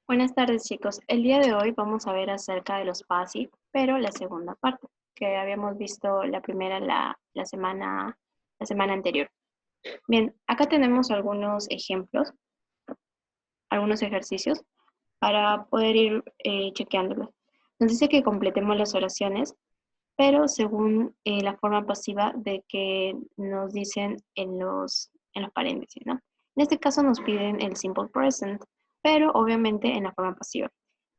Buenas tardes, chicos. El día de hoy vamos a ver acerca de los passive, pero la segunda parte, que habíamos visto la primera la semana anterior. Bien, acá tenemos algunos ejemplos, algunos ejercicios para poder ir chequeándolos. Nos dice que completemos las oraciones, pero según la forma pasiva de que nos dicen en los paréntesis, ¿no? En este caso nos piden el simple present, pero obviamente en la forma pasiva.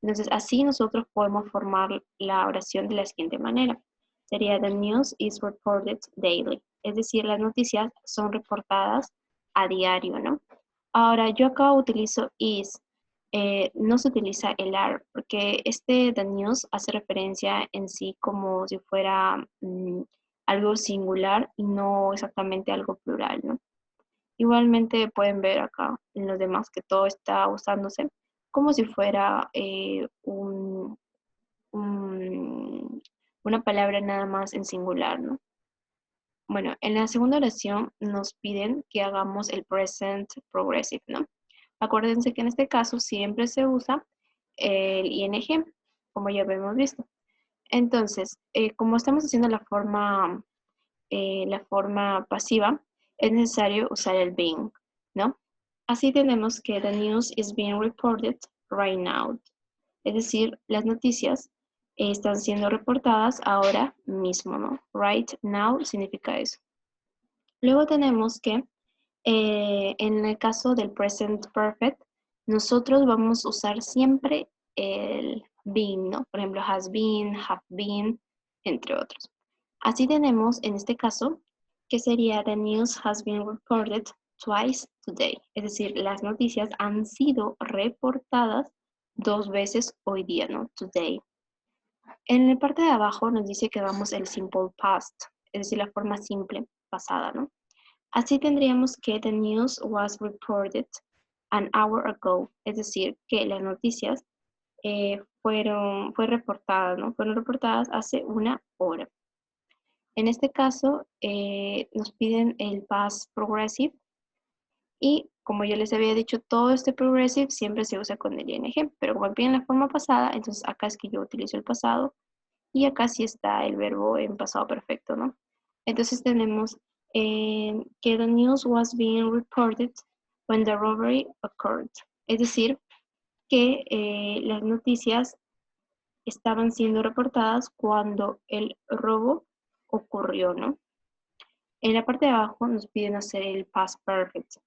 Entonces, así nosotros podemos formar la oración de la siguiente manera. Sería: The news is reported daily. Es decir, las noticias son reportadas a diario, ¿no? Ahora, yo acá utilizo is, no se utiliza el are, porque the news hace referencia en sí como si fuera algo singular y no exactamente algo plural, ¿no? Igualmente pueden ver acá en los demás que todo está usándose como si fuera una palabra nada más en singular, ¿no? Bueno, en la segunda oración nos piden que hagamos el present progressive, ¿no? Acuérdense que en este caso siempre se usa el ing, como ya hemos visto. Entonces, como estamos haciendo la forma pasiva, es necesario usar el being, ¿no? Así tenemos que the news is being reported right now. Es decir, las noticias están siendo reportadas ahora mismo, ¿no? Right now significa eso. Luego tenemos que, en el caso del present perfect, nosotros vamos a usar siempre el been, ¿no? Por ejemplo, has been, have been, entre otros. Así tenemos, en este caso, que sería the news has been reported twice today. Es decir, las noticias han sido reportadas 2 veces hoy día, ¿no? Today. En la parte de abajo nos dice que hagamos el simple past, es decir, la forma simple pasada, ¿no? Así tendríamos que the news was reported an hour ago, es decir, que las noticias fueron reportadas, ¿no? Fueron reportadas hace una hora. En este caso, nos piden el past progressive y, como yo les había dicho, todo este progressive siempre se usa con el ing, pero como piden la forma pasada, entonces acá es que yo utilizo el pasado y acá sí está el verbo en pasado perfecto, ¿no? Entonces tenemos que the news was being reported when the robbery occurred. Es decir, que las noticias estaban siendo reportadas cuando el robo ocurrió, ¿no? En la parte de abajo nos piden hacer el past perfect.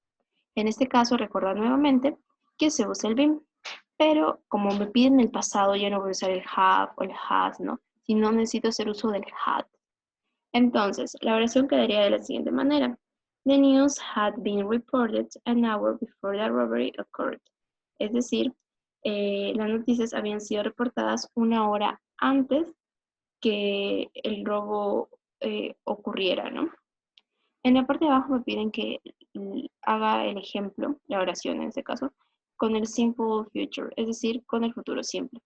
En este caso, recordar nuevamente que se usa el been, pero como me piden el pasado, ya no voy a usar el have o el has, ¿no? Sino necesito hacer uso del had. Entonces, la oración quedaría de la siguiente manera. The news had been reported an hour before the robbery occurred. Es decir, las noticias habían sido reportadas una hora antes que el robo ocurriera, ¿no? En la parte de abajo me piden que haga el ejemplo, la oración en este caso, con el simple future, es decir, con el futuro simple.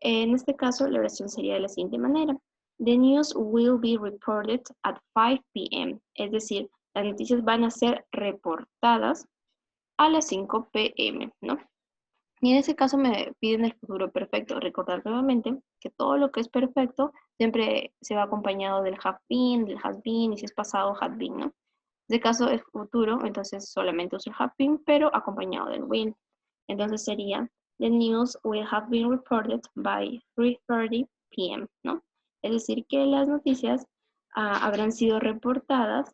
En este caso, la oración sería de la siguiente manera. The news will be reported at 5 p.m. Es decir, las noticias van a ser reportadas a las 5 p.m., ¿no? Y en ese caso me piden el futuro perfecto. Recordar nuevamente que todo lo que es perfecto siempre se va acompañado del have been, del has been, y si es pasado, had been, ¿no? En este caso es futuro, entonces solamente uso el have been, pero acompañado del will. Entonces sería, the news will have been reported by 3:30 p.m., ¿no? Es decir, que las noticias habrán sido reportadas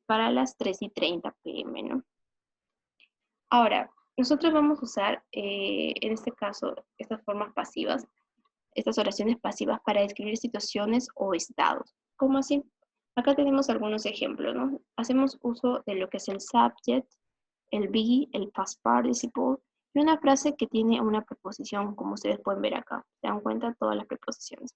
para las 3:30 p.m., ¿no? Ahora, nosotros vamos a usar, en este caso, estas formas pasivas, estas oraciones pasivas para describir situaciones o estados. ¿Cómo así? Acá tenemos algunos ejemplos, ¿no? Hacemos uso de lo que es el subject, el be, el past participle y una frase que tiene una preposición, como ustedes pueden ver acá. Se dan cuenta todas las preposiciones.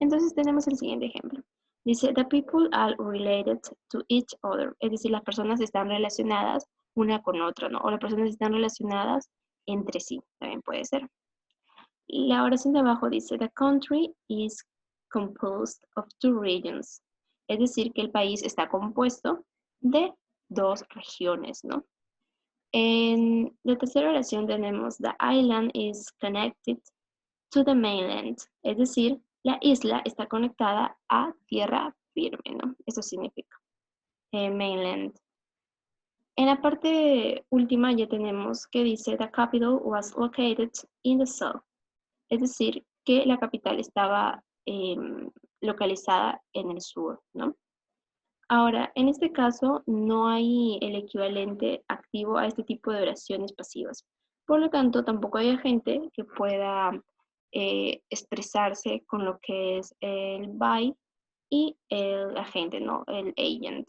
Entonces tenemos el siguiente ejemplo. Dice, the people are related to each other. Es decir, las personas están relacionadas una con otra, ¿no? O las personas están relacionadas entre sí, también puede ser. La oración de abajo dice, the country is composed of 2 regions. Es decir, que el país está compuesto de 2 regiones, ¿no? En la tercera oración tenemos the island is connected to the mainland, es decir, la isla está conectada a tierra firme, ¿no? Eso significa mainland. En la parte última ya tenemos que dice the capital was located in the south, es decir, que la capital estaba localizada en el sur, ¿no? Ahora, en este caso no hay el equivalente activo a este tipo de oraciones pasivas. Por lo tanto, tampoco hay gente que pueda expresarse con lo que es el by y el agente, ¿no? El agent.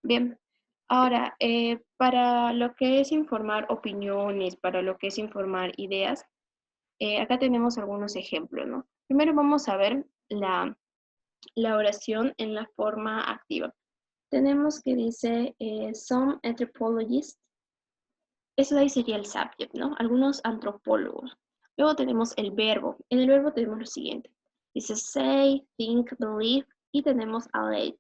Bien, ahora, para lo que es informar opiniones, para lo que es informar ideas, acá tenemos algunos ejemplos, ¿no? Primero vamos a ver la oración en la forma activa. Tenemos que dice, some anthropologists, eso ahí sería el subject, ¿no? Algunos antropólogos. Luego tenemos el verbo. En el verbo tenemos lo siguiente. Dice say, think, believe, y tenemos allege.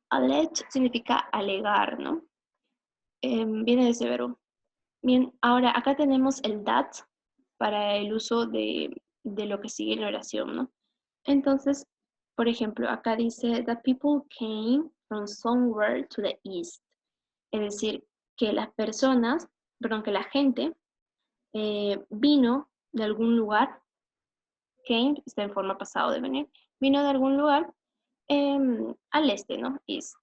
Allege significa alegar, ¿no? Viene de ese verbo. Bien, ahora acá tenemos el that para el uso de lo que sigue en la oración, ¿no? Entonces, por ejemplo, acá dice, the people came from somewhere to the east. Es decir, que las personas, perdón, que la gente vino de algún lugar, came, está en forma pasado de venir, vino de algún lugar al este, ¿no? East.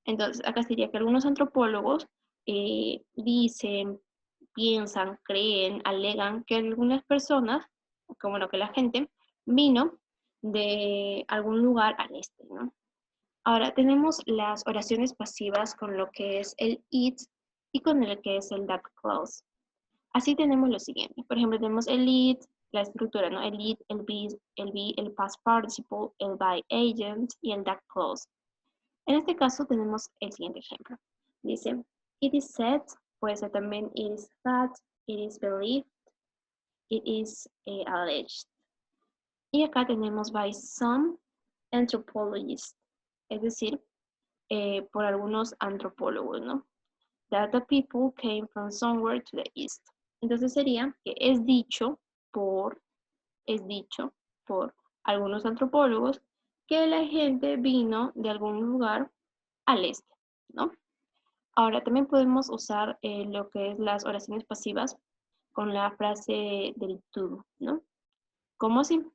Entonces, acá sería que algunos antropólogos dicen, piensan, creen, alegan que algunas personas, como bueno, que la gente, vino de algún lugar al este, ¿no? Ahora tenemos las oraciones pasivas con lo que es el it y con el que es el that clause. Así tenemos lo siguiente. Por ejemplo, tenemos el it, la estructura, ¿no? El it, el be, el past participle, el by agent y el that clause. En este caso tenemos el siguiente ejemplo. Dice, it is said, puede ser también it is thought, it is believed, it is alleged. Y acá tenemos by some anthropologists, es decir, por algunos antropólogos, ¿no? That the people came from somewhere to the east. Entonces sería que es dicho por algunos antropólogos que la gente vino de algún lugar al este, ¿no? Ahora también podemos usar lo que es las oraciones pasivas con la frase del to, ¿no? ¿Cómo así?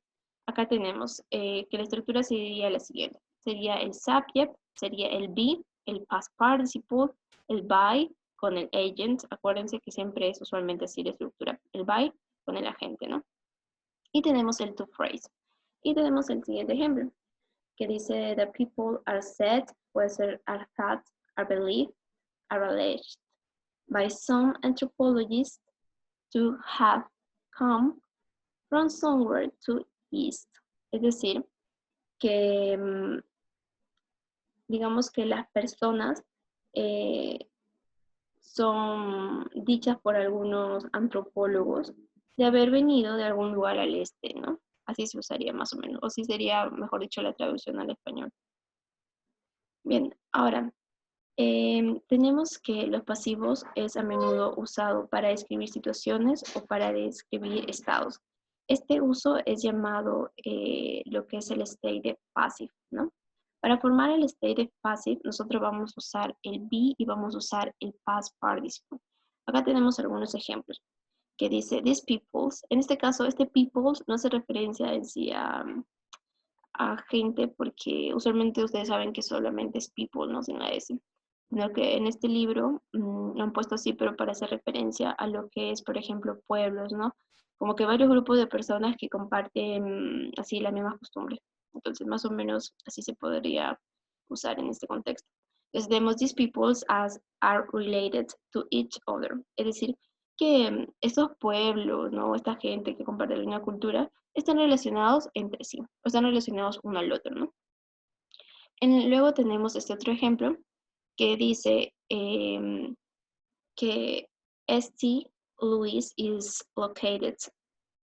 Acá tenemos que la estructura sería la siguiente. Sería el subject, sería el be, el past participle, el by con el agent. Acuérdense que siempre es usualmente así la estructura. El by con el agente, ¿no? Y tenemos el to phrase. Y tenemos el siguiente ejemplo, que dice the people are said, puede ser are thought, are believed, are alleged by some anthropologists to have come from somewhere to east. Es decir, que digamos que las personas son dichas por algunos antropólogos de haber venido de algún lugar al este, ¿no? Así se usaría más o menos, o sí sería, mejor dicho, la traducción al español. Bien, ahora, tenemos que los pasivos es a menudo usado para describir situaciones o para describir estados. Este uso es llamado lo que es el state passive, ¿no? Para formar el state passive, nosotros vamos a usar el be y vamos a usar el past participle. Acá tenemos algunos ejemplos que dice these peoples. En este caso, este peoples no hace referencia en sí a gente porque usualmente ustedes saben que solamente es people, no sin la S. Sino que en este libro lo han puesto así, pero para hacer referencia a lo que es, por ejemplo, pueblos, ¿no? Como que varios grupos de personas que comparten así las mismas costumbres. Entonces, más o menos así se podría usar en este contexto. Entonces, tenemos these peoples as are related to each other. Es decir, que estos pueblos, ¿no? Esta gente que comparte la misma cultura, están relacionados entre sí, o están relacionados uno al otro, ¿no? Luego tenemos este otro ejemplo que dice que St. Louis is located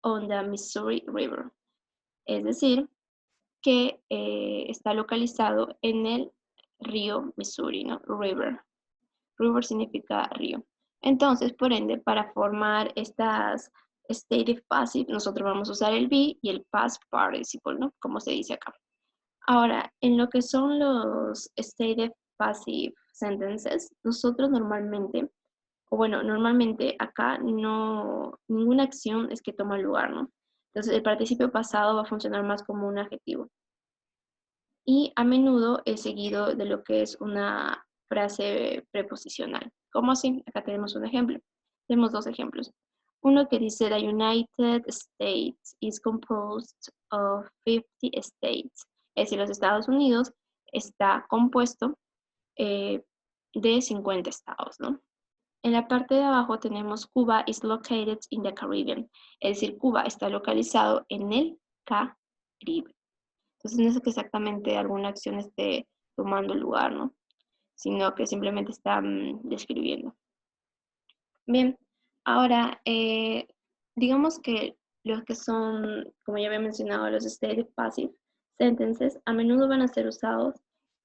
on the Missouri River. Es decir, que está localizado en el río Missouri, ¿no? River. River significa río. Entonces, por ende, para formar estas stative passive, nosotros vamos a usar el be y el past participle, ¿no? Como se dice acá. Ahora, en lo que son los stative passive sentences, nosotros normalmente, o bueno, normalmente acá no, ninguna acción es que toma lugar, ¿no? Entonces, el participio pasado va a funcionar más como un adjetivo. Y a menudo es seguido de lo que es una frase preposicional. ¿Cómo así? Acá tenemos un ejemplo. Tenemos dos ejemplos. Uno que dice, the United States is composed of 50 states. Es decir, los Estados Unidos está compuesto de 50 estados, ¿no? En la parte de abajo tenemos Cuba is located in the Caribbean. Es decir, Cuba está localizado en el Caribe. Entonces no es que exactamente alguna acción esté tomando lugar, ¿no? Sino que simplemente está describiendo. Bien, ahora, digamos que los que son, como ya había mencionado, los stative passive sentences, a menudo van a ser usados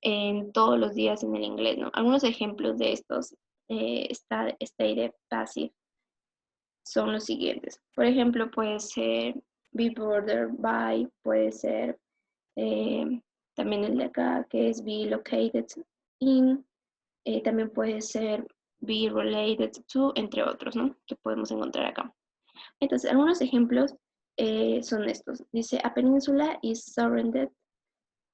en todos los días en el inglés, ¿no? Algunos ejemplos de estos stative passive son los siguientes. Por ejemplo, puede ser be bordered by, puede ser también el de acá, que es be located in, también puede ser be related to, entre otros, ¿no? Que podemos encontrar acá. Entonces, algunos ejemplos son estos. Dice, a peninsula is surrounded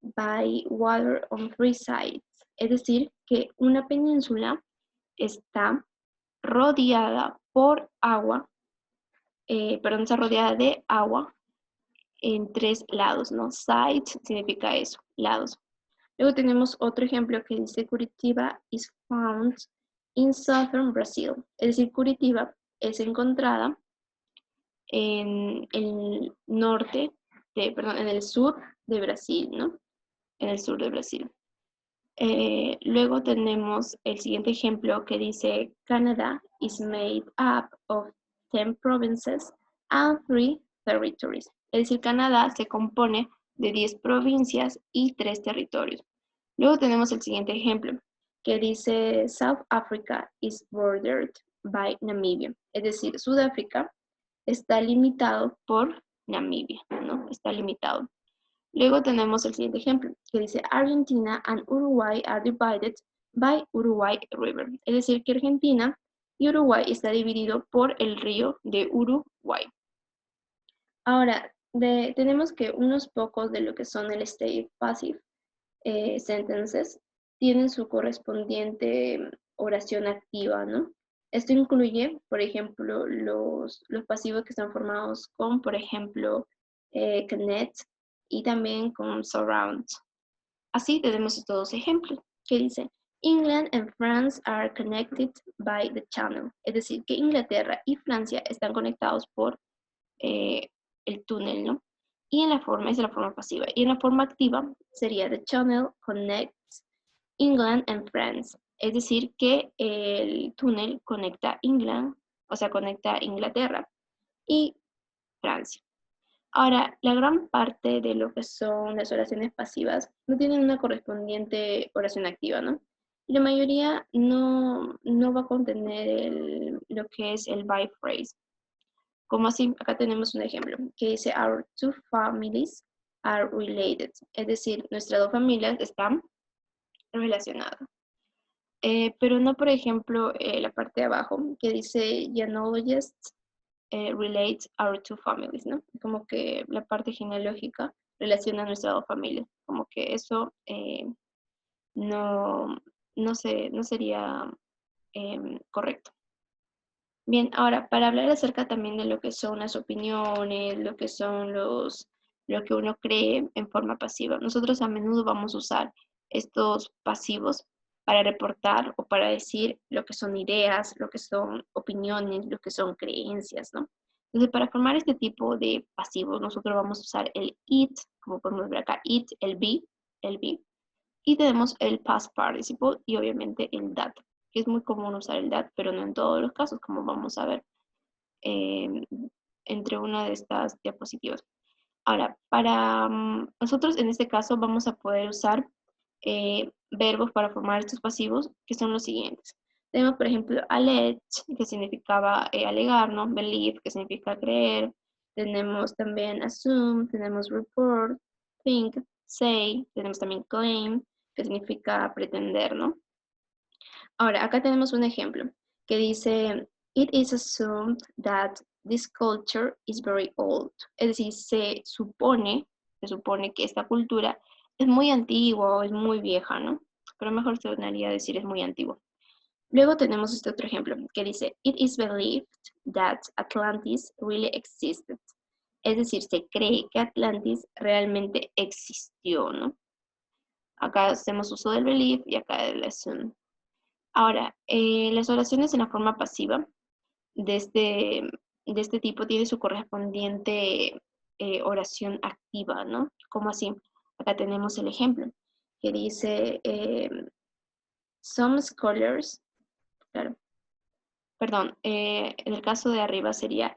by water on three sides. Es decir, que una península está rodeada por agua, perdón, está rodeada de agua en tres lados, ¿no? Sides significa eso, lados. Luego tenemos otro ejemplo que dice Curitiba is found in southern Brazil. Es decir, Curitiba es encontrada en el norte, perdón, en el sur de Brasil, ¿no? En el sur de Brasil. Luego tenemos el siguiente ejemplo que dice Canada is made up of 10 provinces and 3 territories. Es decir, Canadá se compone de 10 provincias y 3 territorios. Luego tenemos el siguiente ejemplo que dice South Africa is bordered by Namibia. Es decir, Sudáfrica está limitado por Namibia, ¿no? Está limitado. Luego tenemos el siguiente ejemplo, que dice Argentina and Uruguay are divided by Uruguay River. Es decir, que Argentina y Uruguay está dividido por el río de Uruguay. Ahora, tenemos que unos pocos de lo que son el state passive sentences tienen su correspondiente oración activa, ¿no? Esto incluye, por ejemplo, los pasivos que están formados con, por ejemplo, connect y también con surround. Así tenemos estos dos ejemplos que dice England and France are connected by the channel. Es decir, que Inglaterra y Francia están conectados por el túnel, ¿no? Y en la forma, esa es la forma pasiva. Y en la forma activa sería the channel connects England and France. Es decir, que el túnel conecta England, o sea, conecta Inglaterra y Francia. Ahora, la gran parte de lo que son las oraciones pasivas no tienen una correspondiente oración activa, ¿no? Y la mayoría no va a contener lo que es el by phrase. Como así, acá tenemos un ejemplo que dice our two families are related. Es decir, nuestras dos familias están relacionadas. Pero no, por ejemplo, la parte de abajo que dice genealogists relate our two families, ¿no? Como que la parte genealógica relaciona a nuestras dos familias. Como que eso no, no sería correcto. Bien, ahora, para hablar acerca también de lo que son las opiniones, lo que son lo que uno cree en forma pasiva, nosotros a menudo vamos a usar estos pasivos para reportar o para decir lo que son ideas, lo que son opiniones, lo que son creencias, ¿no? Entonces, para formar este tipo de pasivos, nosotros vamos a usar el it, como podemos ver acá, it, el be, y tenemos el past participle y obviamente el that, que es muy común usar el that, pero no en todos los casos, como vamos a ver entre una de estas diapositivas. Ahora, para nosotros en este caso vamos a poder usar verbos para formar estos pasivos, que son los siguientes. Tenemos, por ejemplo, allege, que significaba alegar, ¿no? Believe, que significa creer. Tenemos también assume, tenemos report, think, say, tenemos también claim, que significa pretender, ¿no? Ahora, acá tenemos un ejemplo que dice, it is assumed that this culture is very old. Es decir, se supone que esta cultura es muy antigua o es muy vieja, ¿no? Pero mejor se sonaría decir es muy antiguo. Luego tenemos este otro ejemplo que dice, it is believed that Atlantis really existed. Es decir, se cree que Atlantis realmente existió, ¿no? Acá hacemos uso del believe y acá del assume. Ahora, las oraciones en la forma pasiva de este tipo tiene su correspondiente oración activa, ¿no? ¿Cómo así? Acá tenemos el ejemplo que dice, some scholars, claro, perdón, en el caso de arriba sería,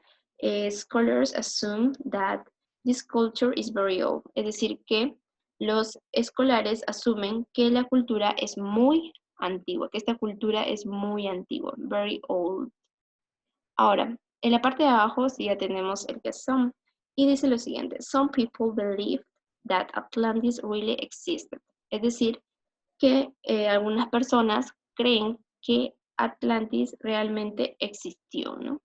scholars assume that this culture is very old. Es decir, que los escolares asumen que la cultura es muy antigua, que esta cultura es muy antigua, very old. Ahora, en la parte de abajo sí ya tenemos el que some, y dice lo siguiente, some people believe that Atlantis really existed. Es decir, que algunas personas creen que Atlantis realmente existió, ¿no?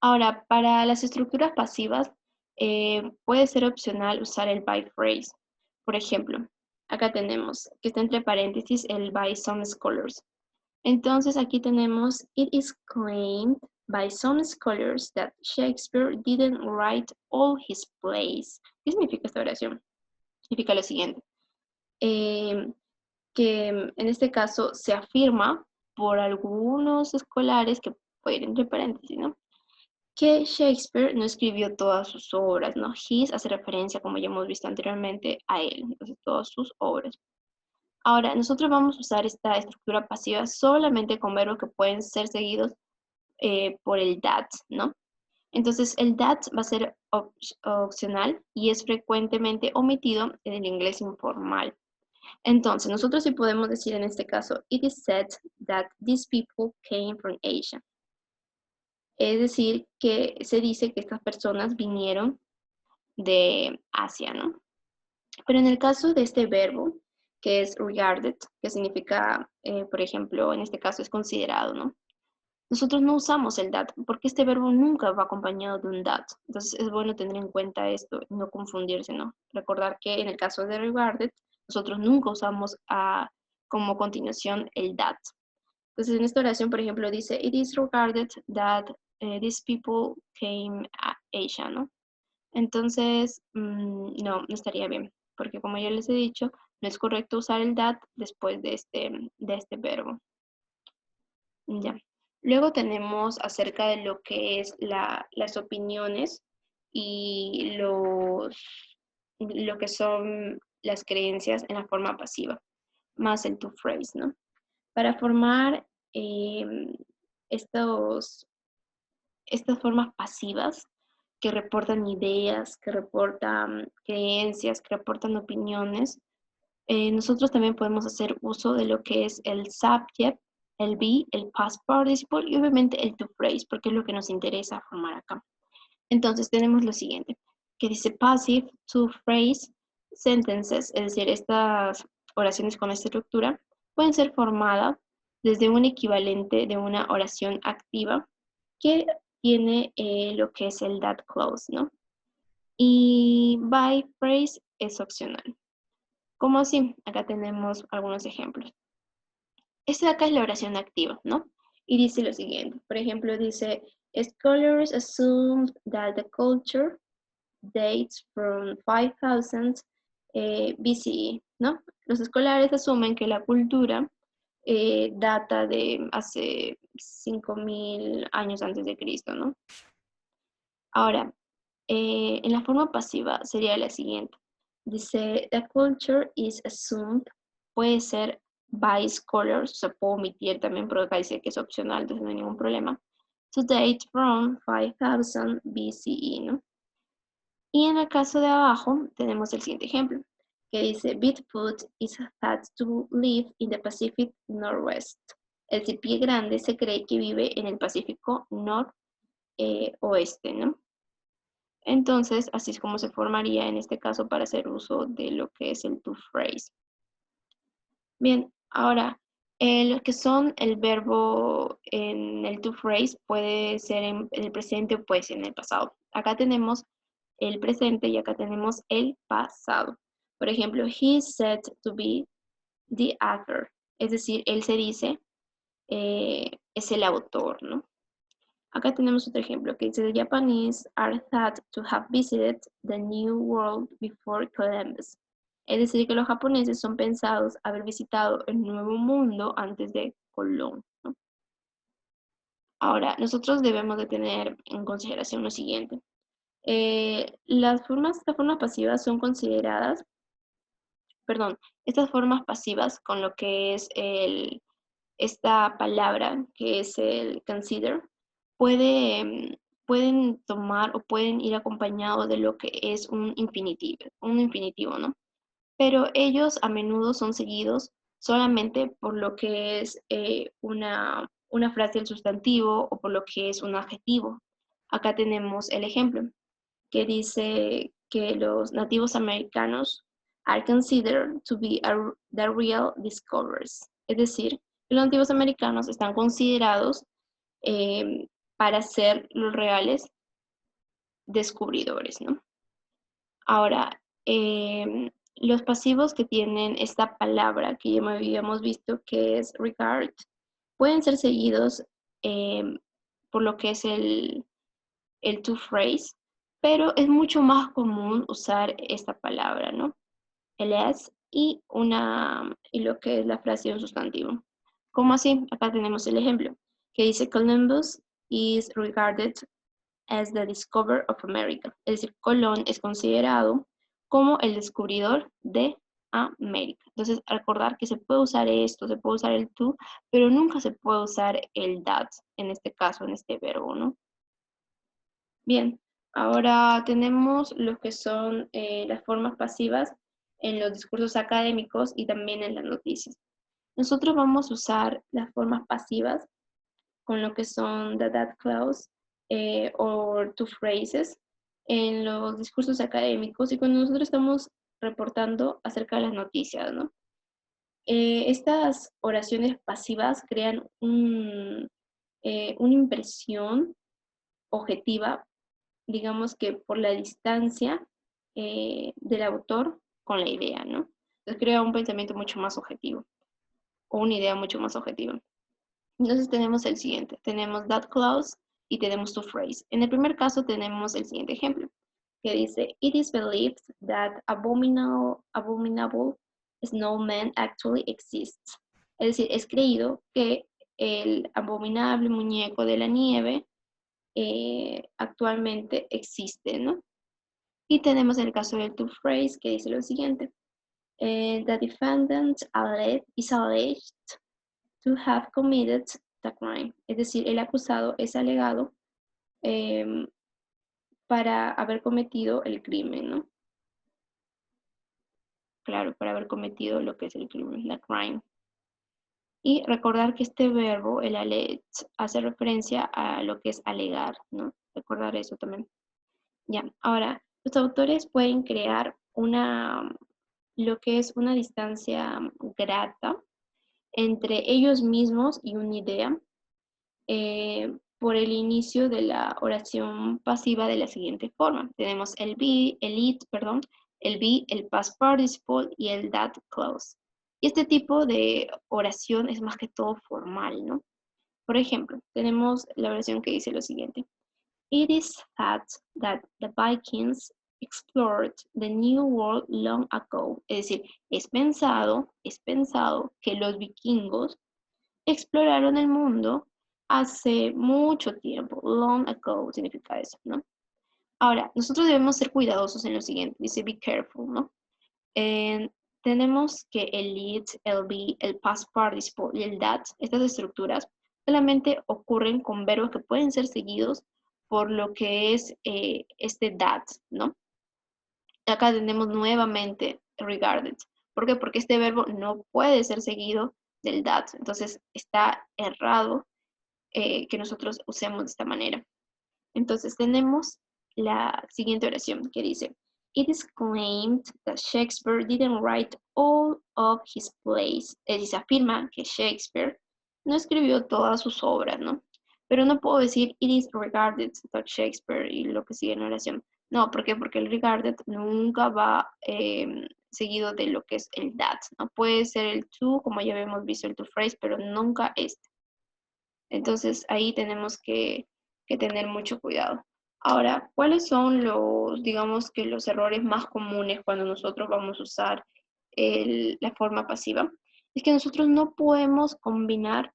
Ahora, para las estructuras pasivas, puede ser opcional usar el by phrase. Por ejemplo, acá tenemos que está entre paréntesis el by some scholars. Entonces aquí tenemos, it is claimed by some scholars that Shakespeare didn't write all his plays. ¿Qué significa esta oración? Significa lo siguiente. Que en este caso se afirma por algunos escolares que puede ir entre paréntesis, ¿no? Que Shakespeare no escribió todas sus obras, ¿no? His hace referencia, como ya hemos visto anteriormente, a él, entonces todas sus obras. Ahora, nosotros vamos a usar esta estructura pasiva solamente con verbos que pueden ser seguidos por el that, ¿no? Entonces, el that va a ser opcional y es frecuentemente omitido en el inglés informal. Entonces, nosotros sí podemos decir en este caso, it is said that these people came from Asia. Es decir, que se dice que estas personas vinieron de Asia, ¿no? Pero en el caso de este verbo, que es regarded, que significa, por ejemplo, en este caso es considerado, ¿no? Nosotros no usamos el that, porque este verbo nunca va acompañado de un that. Entonces es bueno tener en cuenta esto, no confundirse, ¿no? Recordar que en el caso de regarded, nosotros nunca usamos como continuación el that. Entonces en esta oración, por ejemplo, dice, it is regarded that these people came a Asia, ¿no? Entonces, no estaría bien, porque como ya les he dicho, no es correcto usar el that después de este verbo. Ya. Luego tenemos acerca de lo que es las opiniones y lo que son las creencias en la forma pasiva, más el to phrase, ¿no? Para formar estas formas pasivas que reportan ideas, que reportan creencias, que reportan opiniones, nosotros también podemos hacer uso de lo que es el subject, el be, el past participle y obviamente el to phrase, porque es lo que nos interesa formar acá. Entonces tenemos lo siguiente, que dice passive to phrase sentences, es decir, estas oraciones con esta estructura pueden ser formadas desde un equivalente de una oración activa que tiene lo que es el that clause, ¿no? Y by phrase es opcional. ¿Cómo así? Acá tenemos algunos ejemplos. Esta de acá es la oración activa, ¿no? Y dice lo siguiente. Por ejemplo, dice, scholars assume that the culture dates from 5000 BCE, ¿no? Los escolares asumen que la cultura data de hace 5000 años antes de Cristo, ¿no? Ahora, en la forma pasiva sería la siguiente. Dice, the culture is assumed, puede ser by scholars, se puede omitir también, pero acá dice que es opcional, entonces no hay ningún problema. To date from 5000 BCE, ¿no? Y en el caso de abajo tenemos el siguiente ejemplo, que dice, Bigfoot is thought to live in the Pacific Northwest. Es decir, pie grande se cree que vive en el Pacífico oeste, ¿no? Entonces, así es como se formaría en este caso para hacer uso de lo que es el to phrase. Bien, ahora, lo que son el verbo en el to phrase puede ser en el presente o puede ser en el pasado. Acá tenemos el presente y acá tenemos el pasado. Por ejemplo, he is said to be the author. Es decir, él se dice, es el autor, ¿no? Acá tenemos otro ejemplo que dice, the Japanese are thought to have visited the New World before Columbus. Es decir, que los japoneses son pensados haber visitado el Nuevo Mundo antes de Colón, ¿no? Ahora, nosotros debemos de tener en consideración lo siguiente. Las formas pasivas son consideradas, perdón, estas formas pasivas con lo que es esta palabra, que es el consider, pueden tomar o pueden ir acompañados de lo que es un infinitivo, ¿no? Pero ellos a menudo son seguidos solamente por lo que es una frase del sustantivo o por lo que es un adjetivo. Acá tenemos el ejemplo que dice que los nativos americanos are considered to be the real discoverers. Es decir, los nativos americanos están considerados eh, para ser los reales descubridores, ¿no? Ahora, los pasivos que tienen esta palabra que ya habíamos visto que es regard, pueden ser seguidos por lo que es el to phrase, pero es mucho más común usar esta palabra, ¿no? El as y lo que es la frase de un sustantivo. ¿Cómo así? Acá tenemos el ejemplo, que dice Columbus is regarded as the discoverer of America. Es decir, Colón es considerado como el descubridor de América. Entonces, recordar que se puede usar esto, se puede usar el to, pero nunca se puede usar el that, en este caso, en este verbo, ¿no? Bien, ahora tenemos lo que son las formas pasivas en los discursos académicos y también en las noticias. Nosotros vamos a usar las formas pasivas con lo que son the that clause o to phrases en los discursos académicos y cuando nosotros estamos reportando acerca de las noticias, ¿no? Estas oraciones pasivas crean una impresión objetiva, digamos que por la distancia del autor con la idea, ¿no? Entonces crea un pensamiento mucho más objetivo o una idea mucho más objetiva. Entonces tenemos el siguiente, tenemos that clause y tenemos to phrase. En el primer caso tenemos el siguiente ejemplo, que dice, it is believed that abominable snowman actually exists. Es decir, es creído que el abominable muñeco de la nieve actualmente existe, ¿no? Y tenemos el caso del to phrase que dice lo siguiente, the defendant is alleged to have committed the crime. Es decir, el acusado es alegado para haber cometido el crimen, ¿no? Claro, para haber cometido lo que es el crimen, la crime. Y recordar que este verbo, el alleged, hace referencia a lo que es alegar, ¿no? Recordar eso también. Ya, ahora, los autores pueden crear lo que es una distancia grata entre ellos mismos y una idea por el inicio de la oración pasiva de la siguiente forma. Tenemos el be, el it, perdón, el be, el past participle y el that clause. Y este tipo de oración es más que todo formal, ¿no? Por ejemplo, tenemos la oración que dice lo siguiente. It is thought that the Vikings explored the New World long ago. Es decir, es pensado que los vikingos exploraron el mundo hace mucho tiempo. Long ago significa eso, ¿no? Ahora, nosotros debemos ser cuidadosos en lo siguiente. Dice be careful, ¿no? Tenemos que el it, el be, el past participle y el that, estas estructuras, solamente ocurren con verbos que pueden ser seguidos por lo que es este that, ¿no? Acá tenemos nuevamente regarded. ¿Por qué? Porque este verbo no puede ser seguido del that. Entonces está errado que nosotros usemos de esta manera. Entonces tenemos la siguiente oración que dice, It is claimed that Shakespeare didn't write all of his plays. Es decir, se afirma que Shakespeare no escribió todas sus obras, ¿no? Pero no puedo decir it is regarded that Shakespeare y lo que sigue en la oración. No, ¿por qué? Porque el regarded nunca va seguido de lo que es el that, ¿no? Puede ser el to, como ya habíamos visto el to phrase, pero nunca este. Entonces ahí tenemos que tener mucho cuidado. Ahora, ¿cuáles son los, digamos que los errores más comunes cuando nosotros vamos a usar la forma pasiva? Es que nosotros no podemos combinar,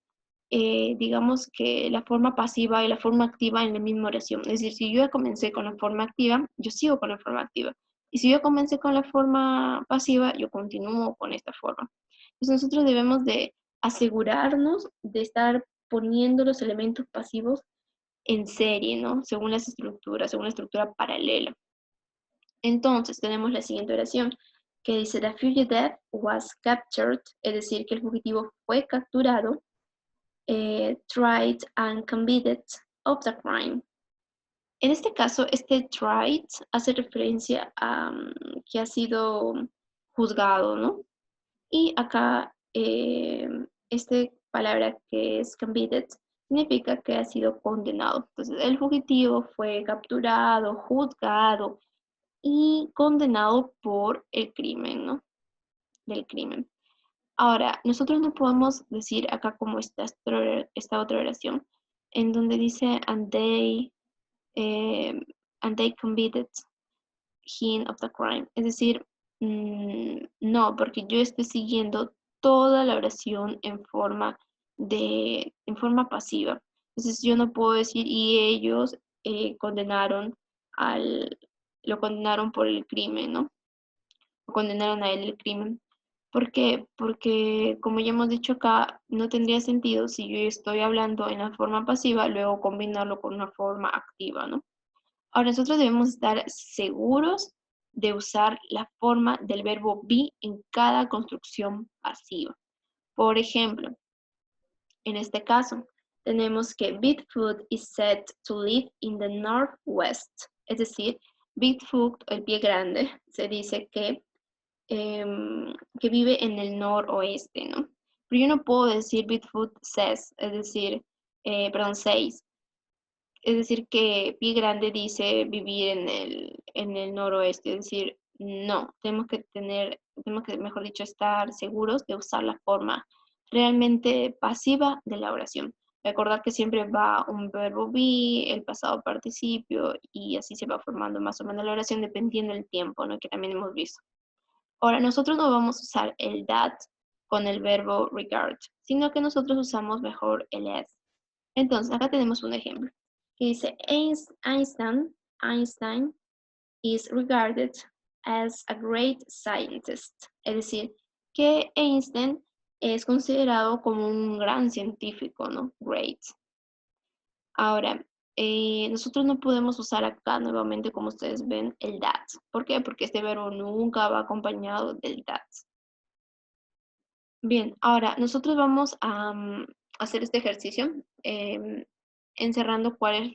digamos que la forma pasiva y la forma activa en la misma oración. Es decir, si yo ya comencé con la forma activa, yo sigo con la forma activa. Y si yo comencé con la forma pasiva, yo continúo con esta forma. Entonces nosotros debemos de asegurarnos de estar poniendo los elementos pasivos en serie, ¿no? Según la estructura paralela. Entonces tenemos la siguiente oración que dice, The fugitive was captured, es decir, que el fugitivo fue capturado, tried and convicted of the crime. En este caso, este tried hace referencia a que ha sido juzgado, ¿no? Y acá, esta palabra que es convicted significa que ha sido condenado. Entonces, el fugitivo fue capturado, juzgado y condenado por el crimen, ¿no? Del crimen. Ahora, nosotros no podemos decir acá como esta otra oración, en donde dice, and they convicted him of the crime. Es decir, no, porque yo estoy siguiendo toda la oración en forma pasiva. Entonces yo no puedo decir, y ellos lo condenaron por el crimen, ¿no? O condenaron a él el crimen. ¿Por qué? Porque, como ya hemos dicho acá, no tendría sentido si yo estoy hablando en la forma pasiva, luego combinarlo con una forma activa, ¿no? Ahora nosotros debemos estar seguros de usar la forma del verbo be en cada construcción pasiva. Por ejemplo, en este caso, tenemos que Bigfoot is said to live in the northwest. Es decir, Bigfoot, el pie grande, se dice que vive en el noroeste, ¿no? Pero yo no puedo decir Bigfoot says, es decir, says. Es decir, que Pie Grande dice vivir en el noroeste. Es decir, no, tenemos que, mejor dicho, estar seguros de usar la forma realmente pasiva de la oración. Recordar que siempre va un verbo be, el pasado participio, y así se va formando más o menos la oración dependiendo del tiempo, ¿no? Que también hemos visto. Ahora, nosotros no vamos a usar el that con el verbo regard, sino que nosotros usamos mejor el as. Entonces, acá tenemos un ejemplo que dice, Einstein is regarded as a great scientist. Es decir, que Einstein es considerado como un gran científico, ¿no? Great. Ahora, nosotros no podemos usar acá nuevamente, como ustedes ven, el that. ¿Por qué? Porque este verbo nunca va acompañado del that. Bien, ahora nosotros vamos a hacer este ejercicio encerrando cuál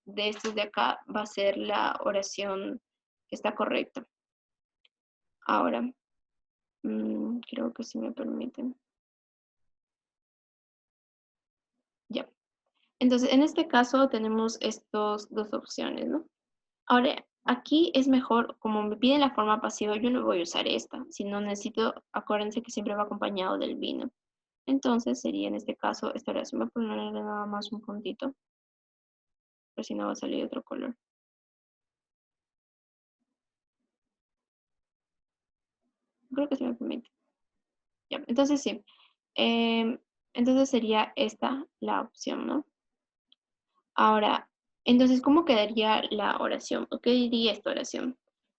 de estos de acá va a ser la oración que está correcta. Ahora, creo que si me permiten. Ya. Entonces, en este caso tenemos estas dos opciones, ¿no? Ahora, aquí es mejor, como me piden la forma pasiva, yo no voy a usar esta. Si no necesito, acuérdense que siempre va acompañado del vino. Entonces sería en este caso esta oración. Voy a ponerle nada más un puntito, pero si no va a salir otro color. Creo que se me permite. Ya, entonces sí. Entonces sería esta la opción, ¿no? Ahora, entonces, ¿cómo quedaría la oración? ¿O qué diría esta oración?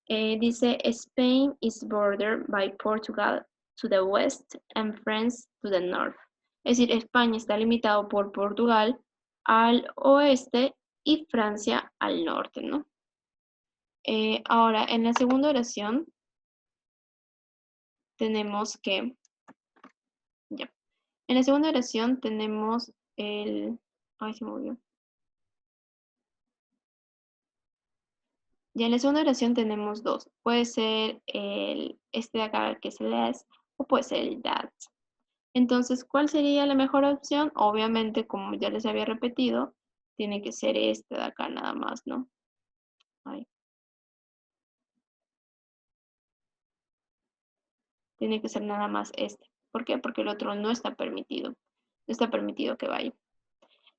Dice, Spain is bordered by Portugal to the west and France to the north. Es decir, España está limitado por Portugal al oeste y Francia al norte, ¿no? Ahora, en la segunda oración tenemos que En la segunda oración tenemos el... Ay, se me olvidó. Ya en la segunda oración tenemos dos. Puede ser este de acá, que es el as, o puede ser el that. Entonces, ¿cuál sería la mejor opción? Obviamente, como ya les había repetido, tiene que ser este de acá nada más, ¿no? Ay, tiene que ser nada más este. ¿Por qué? Porque el otro no está permitido. No está permitido que vaya.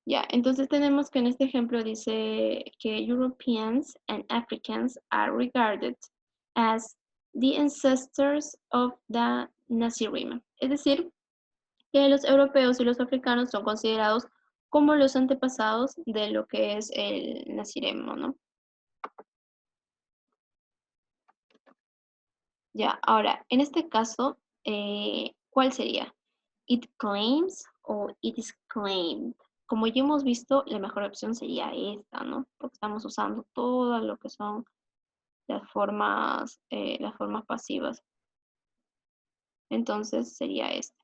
Ya, entonces tenemos que en este ejemplo dice que Europeans and Africans are regarded as the ancestors of the Nazirim. Es decir, que los europeos y los africanos son considerados como los antepasados de lo que es el naziremo, ¿no? Ya, ahora, en este caso, ¿cuál sería? It claims o it is claimed. Como ya hemos visto, la mejor opción sería esta, ¿no? Porque estamos usando todo lo que son las formas pasivas. Entonces sería esta.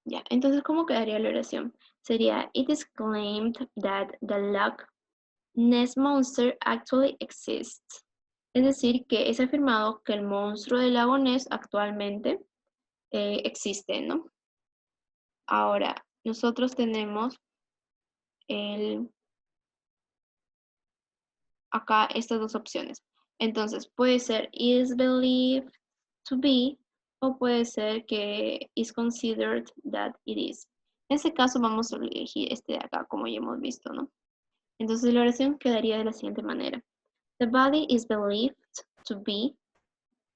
Ya, entonces, ¿cómo quedaría la oración? Sería, it is claimed that the Loch Ness Monster actually exists. Es decir, que es afirmado que el monstruo del lago Ness actualmente existe, ¿no? Ahora, nosotros tenemos el, acá estas dos opciones. Entonces, puede ser is believed to be o puede ser que is considered that it is. En este caso vamos a elegir este de acá, como ya hemos visto, ¿no? Entonces la oración quedaría de la siguiente manera. The body is believed to be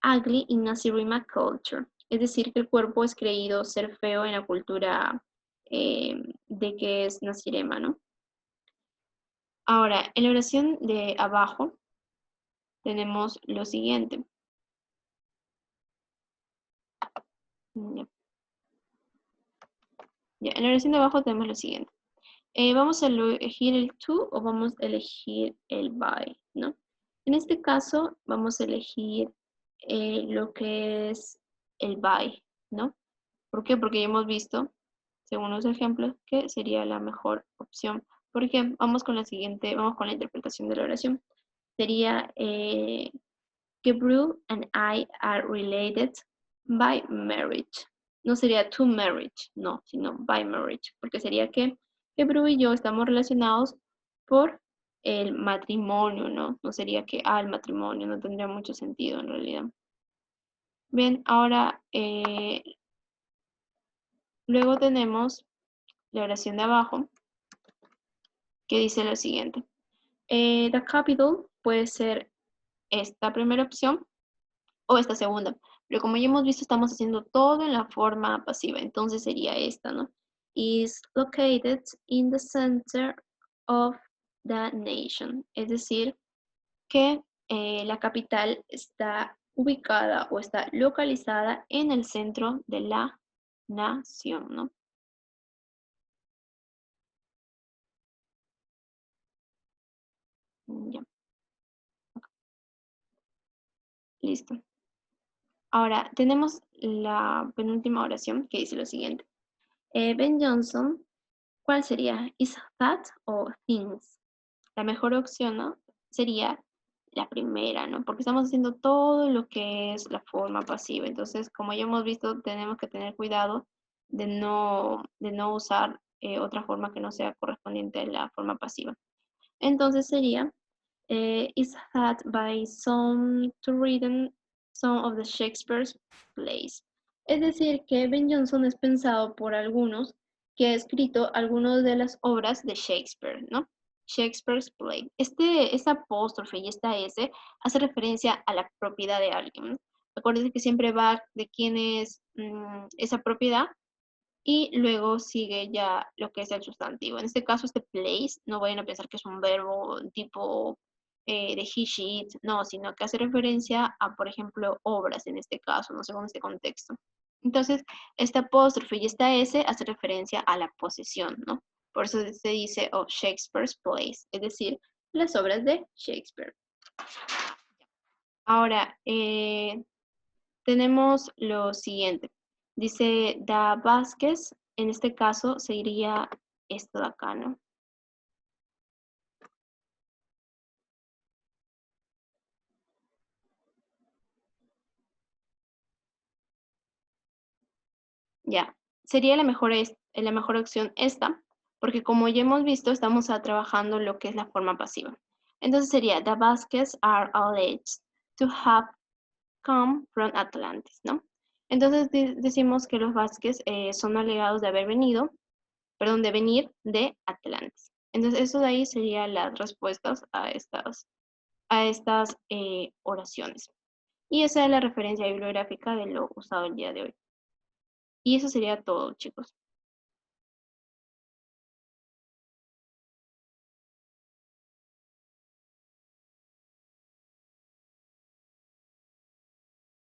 ugly in Nasirima culture. Es decir, que el cuerpo es creído ser feo en la cultura de que es Nasirema, ¿no? Ahora, en la oración de abajo tenemos lo siguiente. Ya, ya, en la oración de abajo tenemos lo siguiente. Vamos a elegir el to o vamos a elegir el by, ¿no? En este caso vamos a elegir lo que es el by, ¿no? ¿Por qué? Porque ya hemos visto, según los ejemplos, que sería la mejor opción. Por ejemplo, vamos con la siguiente, vamos con la interpretación de la oración. Sería que Brew and I are related by marriage. No sería to marriage, no, sino by marriage, porque sería que Brew y yo estamos relacionados por el matrimonio, ¿no? No sería que el matrimonio, no tendría mucho sentido en realidad. Bien, ahora luego tenemos la oración de abajo que dice lo siguiente. The capital puede ser esta primera opción o esta segunda. Pero como ya hemos visto, estamos haciendo todo en la forma pasiva. Entonces sería esta, ¿no? Is located in the center of the nation. Es decir, que la capital está ubicada o está localizada en el centro de la nación, ¿no? Ya, listo. Ahora, tenemos la penúltima oración que dice lo siguiente. Ben Johnson, ¿cuál sería? ¿Is that o things? La mejor opción, ¿no? Sería la primera, ¿no? Porque estamos haciendo todo lo que es la forma pasiva. Entonces, como ya hemos visto, tenemos que tener cuidado de no usar otra forma que no sea correspondiente a la forma pasiva. Entonces sería, is that by some to read some of the Shakespeare's plays. Es decir, que Ben Jonson es pensado por algunos que ha escrito algunas de las obras de Shakespeare, ¿no? Shakespeare's play. Esta apóstrofe y esta S hace referencia a la propiedad de alguien, ¿no? Acuérdense que siempre va de quién es esa propiedad y luego sigue ya lo que es el sustantivo. En este caso, este place, no vayan a pensar que es un verbo tipo de he, she, it, no, sino que hace referencia a, por ejemplo, obras en este caso, no según este contexto. Entonces, esta apóstrofe y esta S hace referencia a la posesión, ¿no? Por eso se dice of Shakespeare's plays, es decir, las obras de Shakespeare. Ahora, tenemos lo siguiente. Dice the Vázquez, en este caso sería esto de acá, ¿no? Ya, sería la mejor opción esta, porque como ya hemos visto, estamos trabajando lo que es la forma pasiva. Entonces sería, the Vázquez are alleged to have come from Atlantis, ¿no? Entonces decimos que los Vázquez son alegados de haber venido, perdón, de venir de Atlantis. Entonces eso de ahí serían las respuestas a estas oraciones. Y esa es la referencia bibliográfica de lo usado el día de hoy. Y eso sería todo, chicos.